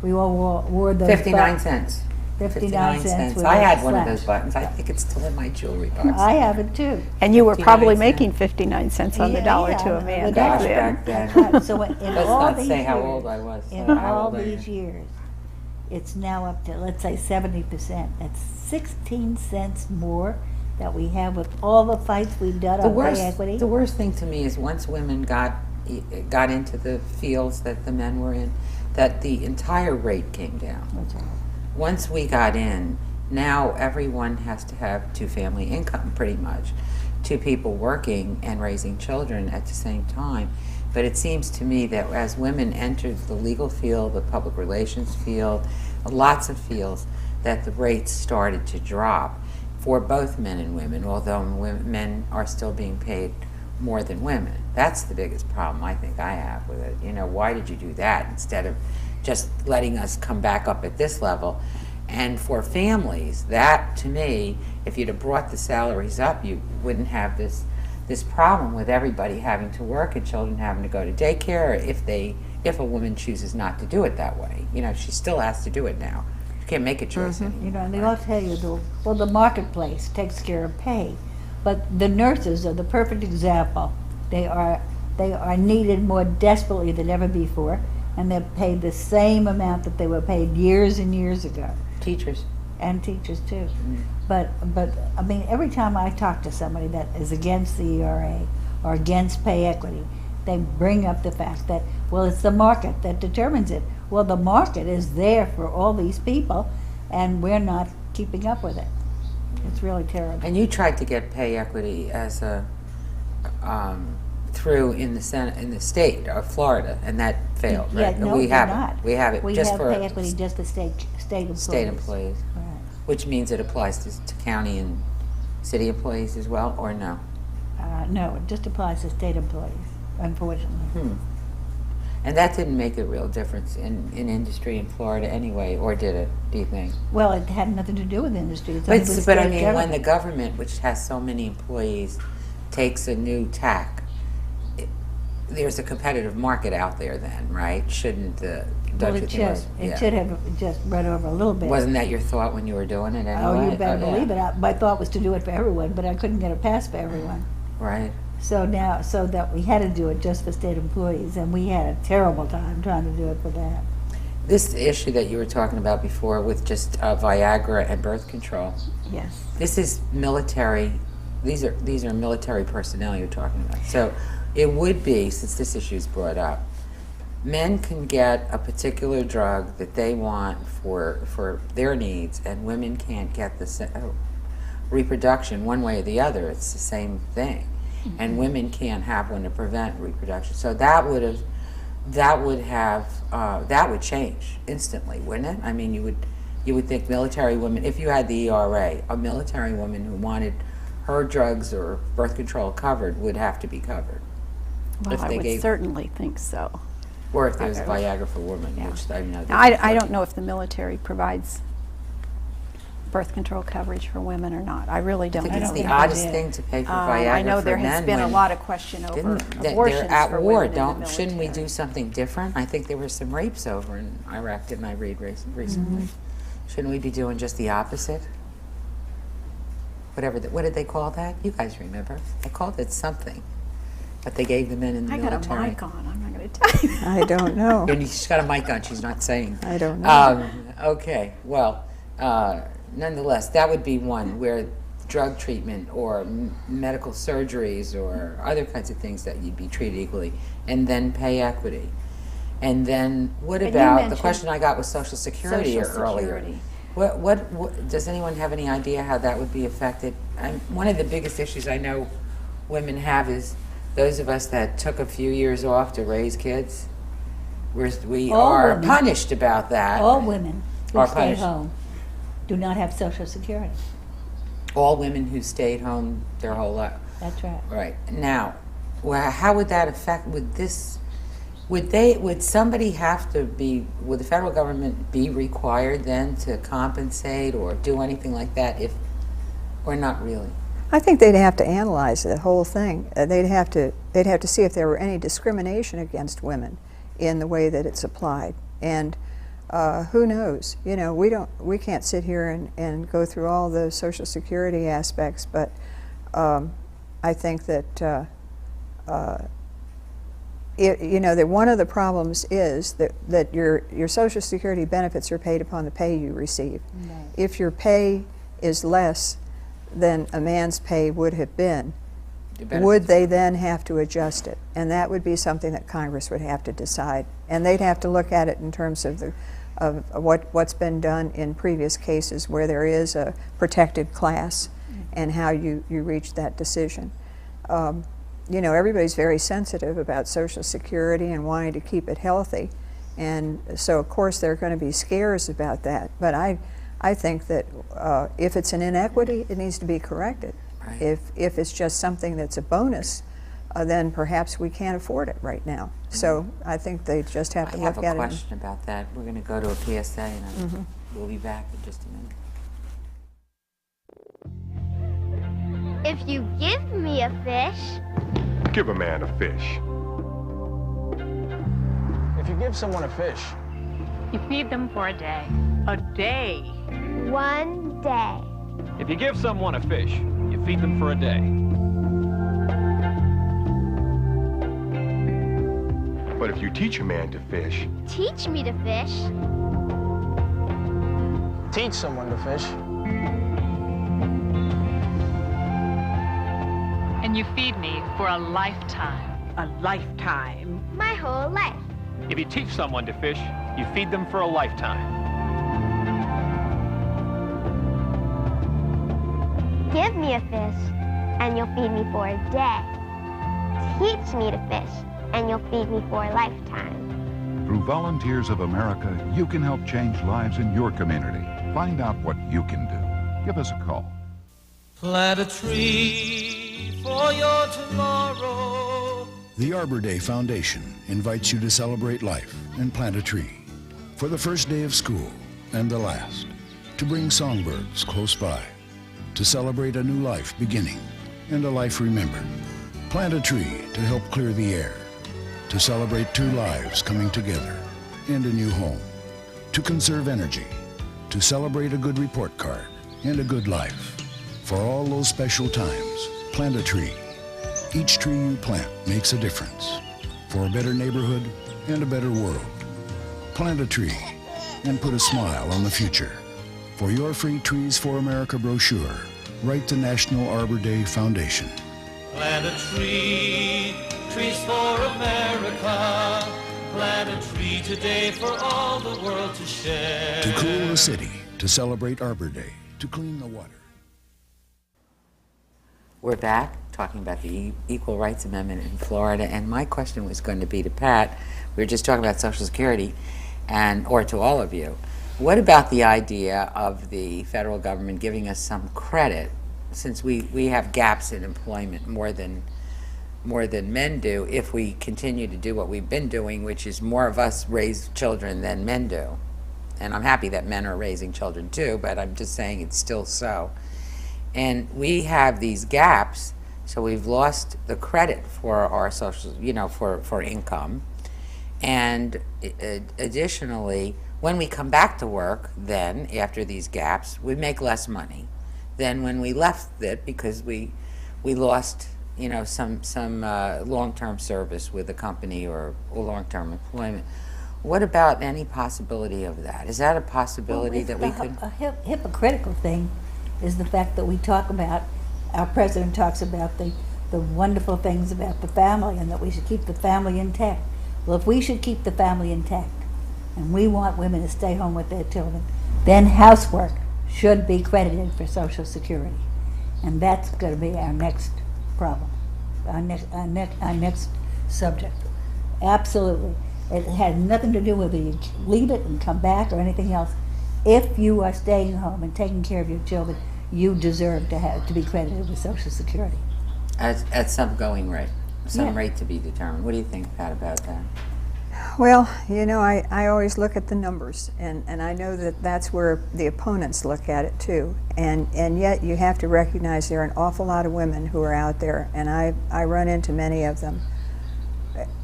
we all wore those 59 cents. 59 cents. I had one of those buttons. I think it's still in my jewelry box. I have it too. And you were 59 probably cents. making 59 cents on the dollar to a man back Gosh, then. back then. Right. So in Let's all not these say how years, old I was. in how all old I am. these years, it's now up to, let's say, 70%. That's 16 cents more that we have with all the fights we've done on pay equity. The worst thing to me is once women got into the fields that the men were in, that the entire rate came down. That's right. Once we got in, now everyone has to have two-family income, pretty much. Two people working and raising children at the same time. But it seems to me that as women entered the legal field, the public relations field, lots of fields, that the rates started to drop for both men and women, although men are still being paid more than women. That's the biggest problem I think I have with it. You know, why did you do that instead of just letting us come back up at this level? And for families, that to me, if you'd have brought the salaries up, you wouldn't have this problem with everybody having to work and children having to go to daycare if a woman chooses not to do it that way. You know, she still has to do it now. You can't make a choice anymore. You know, and they all tell you, the marketplace takes care of pay. But the nurses are the perfect example. They are needed more desperately than ever before, and they're paid the same amount that they were paid years and years ago. Teachers. And teachers too. But I mean, every time I talk to somebody that is against the E.R.A. or against pay equity, they bring up the fact that, well, it's the market that determines it. Well, the market is there for all these people, and we're not keeping up with it. It's really terrible. And you tried to get pay equity as a through in the state of Florida, and that failed, Yeah, right? no, we we're have not. it. We have it We just have for pay equity just for state employees. state employees, Right. which means it applies to county and city employees as well, or no? No, it just applies to state employees, unfortunately. And that didn't make a real difference in industry in Florida anyway, or did it, do you think? Well, it had nothing to do with industry. It's only with But I state mean, when government. the government, which has so many employees, takes a new tack, there's a competitive market out there then, right? Shouldn't the... Well, it should. It should have just run over a little bit. Wasn't that your thought when you were doing it anyway? Oh, you better believe yeah. it. My thought was to do it for everyone, but I couldn't get it passed for everyone. Right. So that we had to do it just for state employees, and we had a terrible time trying to do it for that. This issue that you were talking about before with just Viagra and birth control, Yes. this is military, these are military personnel you're talking about. So it would be, since this issue is brought up, men can get a particular drug that they want for their needs, and women can't get the reproduction one way or the other. It's the same thing. And women can't have one to prevent reproduction. So that would change instantly, wouldn't it? I mean, you would think military women, if you had the E.R.A, a military woman who wanted her drugs or birth control covered would have to be covered. Well, I would certainly think so. Or if there's Viagra for women, which I know. Now, I don't know if the military provides birth control coverage for women or not. I really don't. I think it's know. the oddest thing to pay for Viagra I know for there has men been a when lot of question over they're abortions at for war. women in the Shouldn't we military. do something different? I think there were some rapes over in Iraq, didn't I read recently? Shouldn't we be doing just the opposite? What did they call that? You guys remember? They called it something, but they gave the men in the I military. got a mic on. I'm not going to tell you. I don't know. And she's got a mic on. She's not saying. I don't know. Okay. Well, nonetheless, that would be one where drug treatment or medical surgeries or other kinds of things that you'd be treated equally, and then pay equity. And then what But you about the mentioned question I got was Social Security Social earlier? Security. What does anyone have any idea how that would be affected? One of the biggest issues I know women have is those of us that took a few years off to raise kids. We All are women. punished about that. All women who Are stay punished. home do not have Social Security. All women who stayed home their whole life. That's right. Right. Now, how would that affect, would somebody have to be, would the federal government be required then to compensate or do anything like that or not really? I think they'd have to analyze the whole thing. They'd have to see if there were any discrimination against women in the way that it's applied. And who knows? You know, we can't sit here and go through all the Social Security aspects, but I think that you know that one of the problems is that your Social Security benefits are paid upon the pay you receive. Right. If your pay is less than a man's pay would have been, would they then have to adjust it? And that would be something that Congress would have to decide. And they'd have to look at it in terms of what's been done in previous cases where there is a protected class and how you reach that decision. You know, everybody's very sensitive about Social Security and wanting to keep it healthy. And so, of course, there are going to be scares about that. But I think that if it's an inequity, it needs to be corrected. Right. If it's just something that's a bonus, then perhaps we can't afford it right now. So I think they just have to I look have at a it. question about that. We're going to go to a PSA and we'll be back in just a minute. If you give me a fish, Give a man a fish. If you give someone a fish, You feed them for a day. A day. one day. if you give someone a fish, you feed them for a day. But if you teach a man to fish, Teach me to fish. Teach someone to fish. And you feed me for a lifetime. A lifetime. My whole life. If you teach someone to fish, you feed them for a lifetime. Give me a fish, and you'll feed me for a day. Teach me to fish, and you'll feed me for a lifetime. Through Volunteers of America, you can help change lives in your community. Find out what you can do. Give us a call. Plant a tree for your tomorrow. The Arbor Day Foundation invites you to celebrate life and plant a tree for the first day of school and the last, to bring songbirds close by, to celebrate a new life beginning and a life remembered. Plant a tree to help clear the air, to celebrate two lives coming together and a new home, to conserve energy, to celebrate a good report card and a good life. For all those special times, plant a tree. Each tree you plant makes a difference for a better neighborhood and a better world. Plant a tree and put a smile on the future. For your free Trees for America brochure, write the National Arbor Day Foundation. Plant a tree, trees for America. Plant a tree today for all the world to share. To cool the city, to celebrate Arbor Day, to clean the water. We're back talking about the Equal Rights Amendment in Florida, and my question was going to be to Pat. We were just talking about Social Security, or to all of you. What about the idea of the federal government giving us some credit, since we have gaps in employment more than men do, if we continue to do what we've been doing, which is more of us raise children than men do. And I'm happy that men are raising children too, but I'm just saying it's still so. And we have these gaps, so we've lost the credit for our social, for income. And additionally, when we come back to work, then after these gaps, we make less money than when we left it, because we lost, some long-term service with a company or long-term employment. What about any possibility of that? Is that a possibility that we could? A hypocritical thing is the fact that we talk about, our president talks about the wonderful things about the family and that we should keep the family intact. Well, if we should keep the family intact and we want women to stay home with their children, then housework should be credited for Social Security. And that's going to be our next problem, our next subject. Absolutely. It has nothing to do with whether you leave it and come back or anything else. If you are staying home and taking care of your children, you deserve to be credited with Social Security. At some going rate, rate to be determined. What do you think, Pat, about that? Well, I always look at the numbers, and I know that that's where the opponents look at it too. And yet you have to recognize there are an awful lot of women who are out there, and I run into many of them.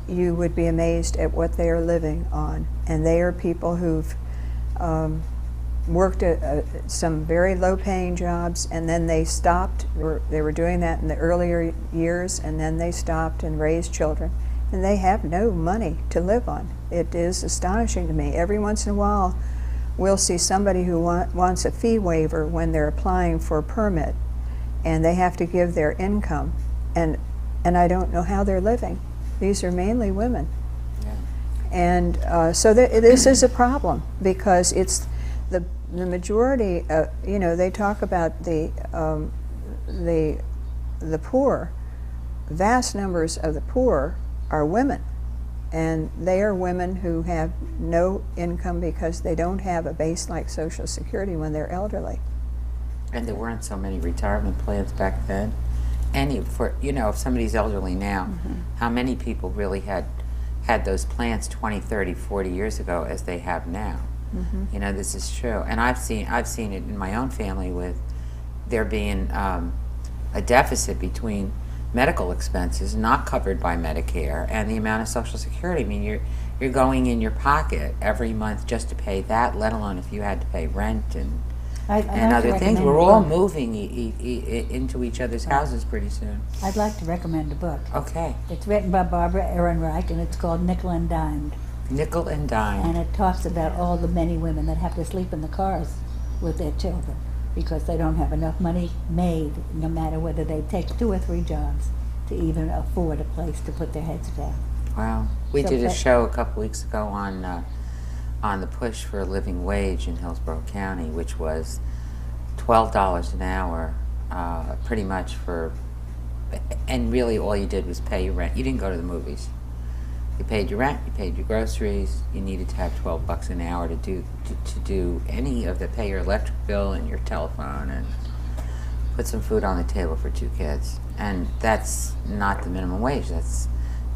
You would be amazed at what they are living on, and they are people who've worked at some very low-paying jobs, and then they stopped. They were doing that in the earlier years, and then they stopped and raised children, and they have no money to live on. It is astonishing to me. Every once in a while, we'll see somebody who wants a fee waiver when they're applying for a permit, and they have to give their income, and I don't know how they're living. These are mainly women. Yeah. And so this is a problem, because it's the majority, they talk about the poor. Vast numbers of the poor are women, and they are women who have no income because they don't have a base like Social Security when they're elderly. And there weren't so many retirement plans back then. If somebody's elderly now, how many people really had those plans 20, 30, 40 years ago as they have now? This is true. And I've seen it in my own family, with there being a deficit between medical expenses not covered by Medicare and the amount of Social Security. I mean, you're going in your pocket every month just to pay that, let alone if you had to pay rent and other things. We're all moving into each other's houses pretty soon. I'd like to recommend a book. Okay. It's written by Barbara Ehrenreich, and it's called Nickel and Dimed. Nickel and Dimed. And it talks about all the many women that have to sleep in the cars with their children because they don't have enough money made, no matter whether they take 2 or 3 jobs, to even afford a place to put their heads down. Wow. We did a show a couple weeks ago on the push for a living wage in Hillsborough County, which was $12 an hour pretty much for, and really all you did was pay your rent. You didn't go to the movies. You paid your rent, you paid your groceries, you needed to have $12 an hour to do any of the, pay your electric bill and your telephone and put some food on the table for 2 kids. And that's not the minimum wage. That's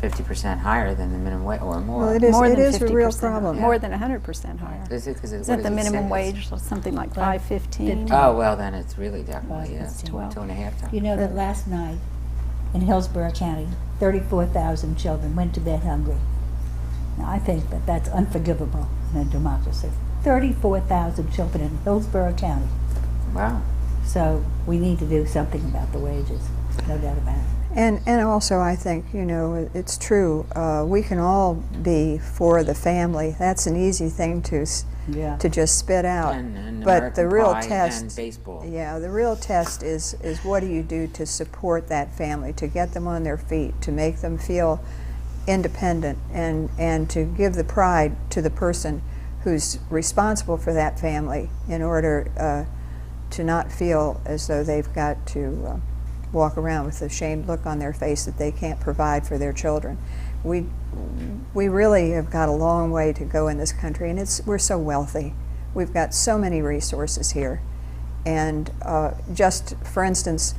50% higher than the minimum wage, or more. Well, it is, More it than is a real 50%, problem. More than 100% higher. Is it? 'Cause Is that the minimum wage, or something like $5.15? Oh, well, then it's really definitely, yeah, It's 12. 2.5 times. You know that last night in Hillsborough County, 34,000 children went to bed hungry. Now, I think that that's unforgivable in a democracy. 34,000 children in Hillsborough County. Wow. So we need to do something about the wages, no doubt about it. And also, I think, you know, it's true. We can all be for the family. That's an easy thing to just spit out. And but the American real Pie test, and baseball. yeah, the real test is what do you do to support that family, to get them on their feet, to make them feel independent, and to give the pride to the person who's responsible for that family, in order to not feel as though they've got to walk around with a shamed look on their face that they can't provide for their children. We really have got a long way to go in this country, and we're so wealthy. We've got so many resources here, and just for instance,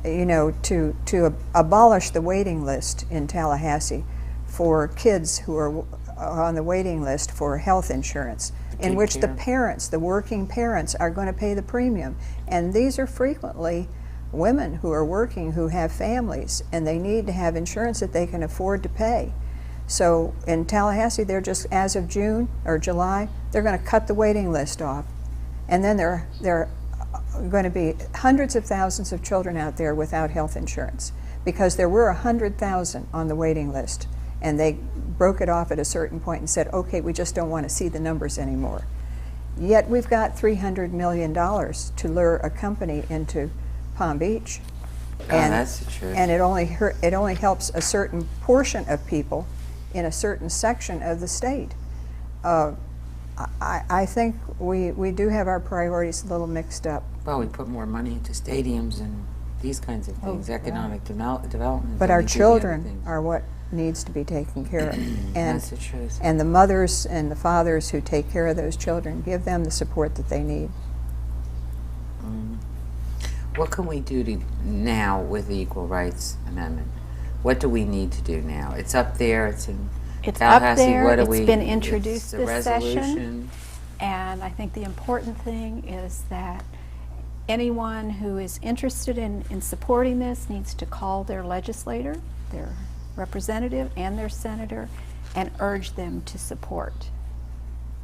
you know, to abolish the waiting list in Tallahassee for kids who are on the waiting list for health insurance, in which the parents, the working parents, are going to pay the premium, and these are frequently women who are working, who have families, and they need to have insurance that they can afford to pay. So in Tallahassee, they're just, as of June or July, they're going to cut the waiting list off, and then there are going to be hundreds of thousands of children out there without health insurance, because there were 100,000 on the waiting list, and they broke it off at a certain point and said, okay, we just don't want to see the numbers anymore. Yet we've got $300 million to lure a company into Palm Beach, and that's the truth. And it only helps a certain portion of people in a certain section of the state. I think we do have our priorities a little mixed up. Well, we put more money into stadiums and these kinds of things, economic development. But our children are what needs to be taken care of. And that's the truth. And the mothers and the fathers who take care of those children, give them the support that they need. What can we do now with the Equal Rights Amendment? What do we need to do now? It's up there. It's in Tallahassee. Up there. What do it's we? Been introduced it's this resolution. session, and I think the important thing is that anyone who is interested in supporting this needs to call their legislator, their representative, and their senator, and urge them to support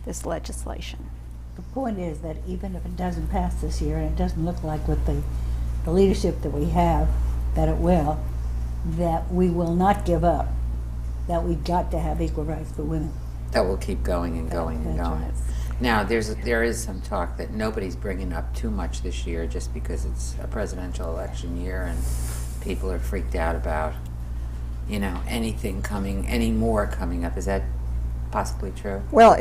this legislation. The point is that even if it doesn't pass this year, and it doesn't look like with the leadership that we have that it will, that we will not give up, that we've got to have equal rights for women. That will keep going and going and That's going. right. Now, there is some talk that nobody's bringing up too much this year just because it's a presidential election year and people are freaked out about, you know, any more coming up. Is that possibly true? Well,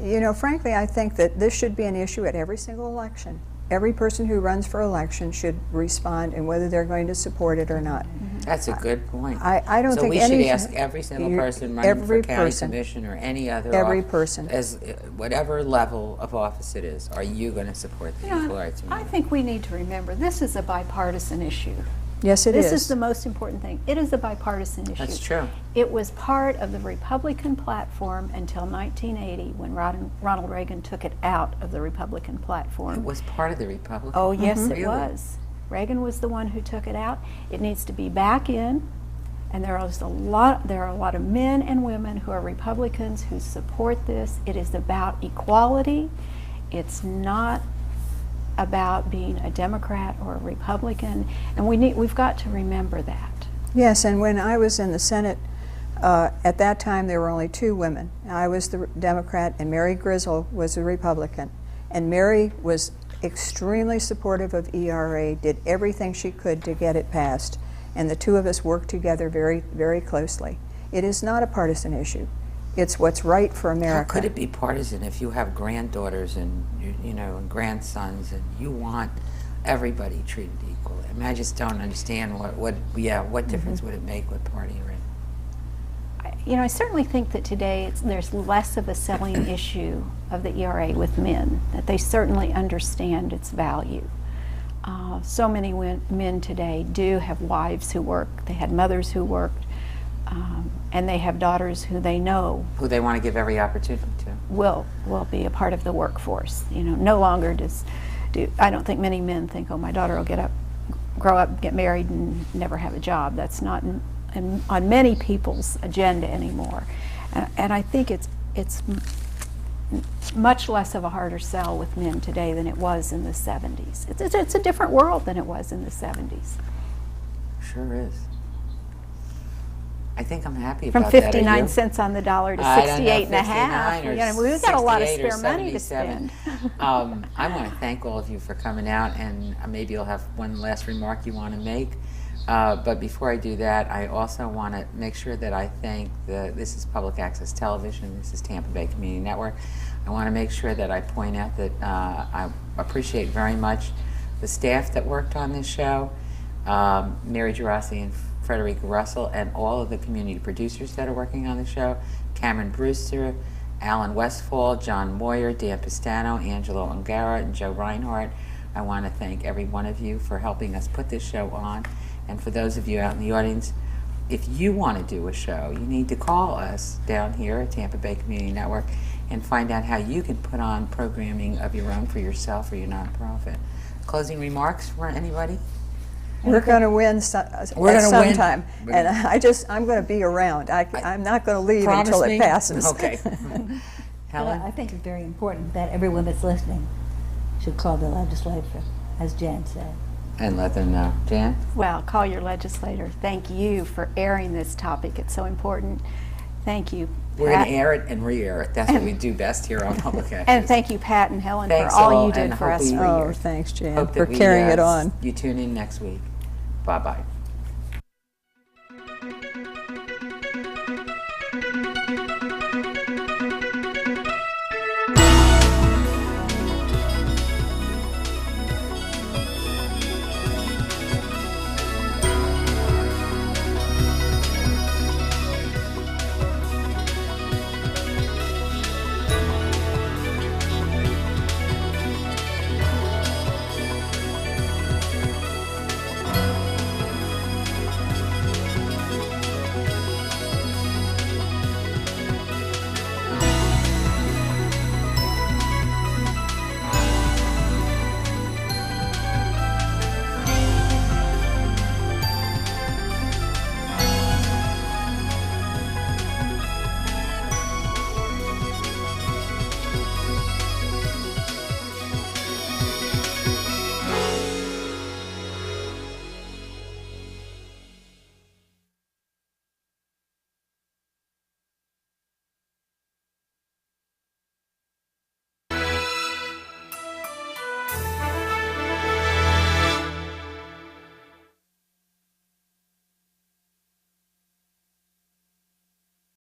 you know, frankly, I think that this should be an issue at every single election. Every person who runs for election should respond, and whether they're going to support it or not. That's a good point. I don't so think we any should ask every single person running for county commission or any other person, as whatever level of office it is, are you going to support the Equal Rights Amendment? I think we need to remember this is a bipartisan issue. Yes, it is. This is the most important thing. It is a bipartisan issue. That's true. It was part of the Republican platform until 1980 when Ronald Reagan took it out of the Republican platform. It was part of the Republican? Oh, yes, it Really? was. Reagan was the one who took it out. It needs to be back in, and there are a lot of men and women who are Republicans who support this. It is about equality. It's not about being a Democrat or a Republican, and we've got to remember that. Yes, and when I was in the Senate, at that time there were only 2 women. I was the Democrat and Mary Grizzle was the Republican. And Mary was extremely supportive of E.R.A., did everything she could to get it passed, and the 2 of us worked together very, very closely. It is not a partisan issue. It's what's right for America. How could it be partisan if you have granddaughters and you know and grandsons and you want everybody treated equally? I just don't understand what difference would it make what party you're in? You know, I certainly think that today there's less of a selling issue of the E.R.A. with men, that they certainly understand its value. So many men today do have wives who work, they had mothers who worked, and they have daughters who they know Who they want to give every opportunity to. will be a part of the workforce. You know, no longer I don't think many men think, oh, my daughter will grow up, get married, and never have a job. That's not on many people's agenda anymore. And I think it's much less of a harder sell with men today than it was in the 70s. It's a different world than it was in the 70s. Sure is. I think I'm happy From about that. 59 cents on the dollar to 68 and a half. You know, we've got a lot of spare money to spend. I want to thank all of you for coming out, and maybe you'll have one last remark you want to make. But before I do that, I also want to make sure that I thank this is Public Access Television, this is Tampa Bay Community Network. I want to make sure that I point out that I appreciate very much the staff that worked on this show, Mary Gerasi and Frederica Russell, and all of the community producers that are working on the show, Cameron Brewster, Alan Westfall, John Moyer, Dan Pistano, Angelo Ungara, and Joe Reinhardt. I want to thank every one of you for helping us put this show on. And for those of you out in the audience, if you want to do a show, you need to call us down here at Tampa Bay Community Network and find out how you can put on programming of your own for yourself or your nonprofit. Closing remarks for anybody? We're going to win sometime, and I'm going to be around. I'm not going to leave until it passes. Okay. Helen? I think it's very important that everyone that's listening should call the legislature, as Jan said. And let them know. Jan? Well, call your legislator. Thank you for airing this topic. It's so important. Thank you, Pat. We're going to air it and re-air it. That's what we do best here on Public Access. And thank you, Pat and Helen, Thanks for all you did for us for Oh, years. thanks, Jan, for carrying it on. You tune in next week. Bye-bye.